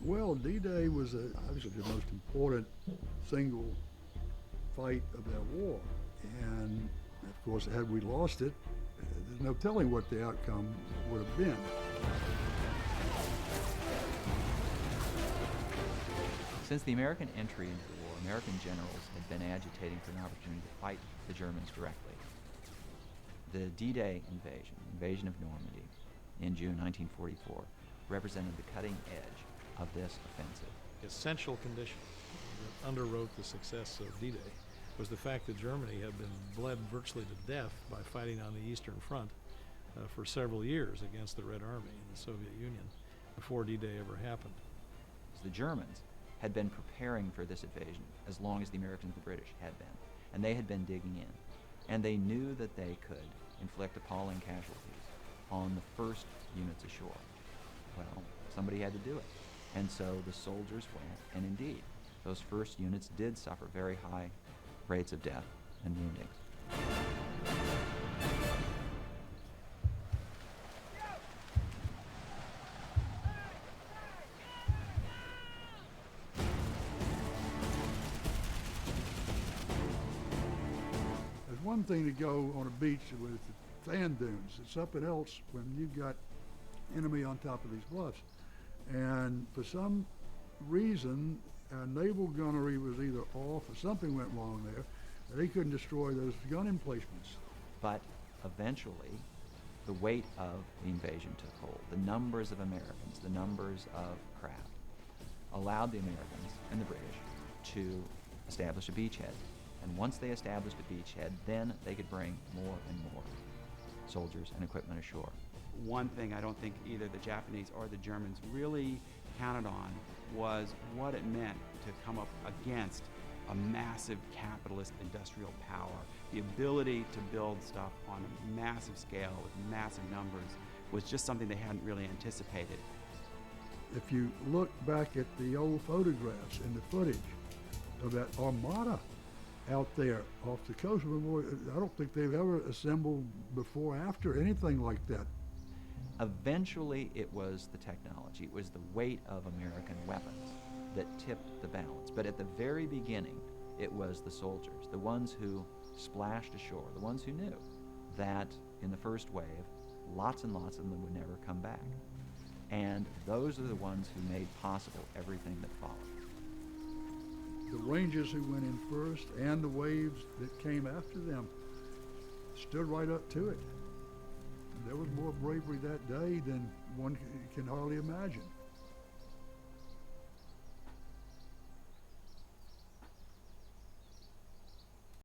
Well, D-Day was obviously the most important single fight of that war. And of course, had we lost it, there's no telling what the outcome would have been. Since the American entry into the war, American generals had been agitating for an opportunity to fight the Germans directly. The D-Day invasion of Normandy in June 1944, represented the cutting edge of this offensive. Essential condition that underwrote the success of D-Day was the fact that Germany had been bled virtually to death by fighting on the Eastern Front for several years against the Red Army in the Soviet Union before D-Day ever happened. The Germans had been preparing for this invasion as long as the Americans and the British had been, and they had been digging in. And they knew that they could inflict appalling casualties on the first units ashore. Well, somebody had to do it. And so the soldiers went, and indeed, those first units did suffer very high rates of death and wounding. There's one thing to go on a beach with the sand dunes. It's something else when you've got enemy on top of these bluffs. And for some reason, naval gunnery was either off or something went wrong there. They couldn't destroy those gun emplacements. But eventually, the weight of the invasion took hold. The numbers of Americans, the numbers of craft, allowed the Americans and the British to establish a beachhead. And once they established a beachhead, then they could bring more and more soldiers and equipment ashore. One thing I don't think either the Japanese or the Germans really counted on was what it meant to come up against a massive capitalist industrial power. The ability to build stuff on a massive scale with massive numbers was just something they hadn't really anticipated. If you look back at the old photographs and the footage of that armada out there off the coast, I don't think they've ever assembled before, after, anything like that. Eventually, it was the technology, it was the weight of American weapons that tipped the balance. But at the very beginning, it was the soldiers, the ones who splashed ashore, the ones who knew that in the first wave, lots and lots of them would never come back. And those are the ones who made possible everything that followed. The Rangers who went in first and the waves that came after them stood right up to it. There was more bravery that day than one can hardly imagine.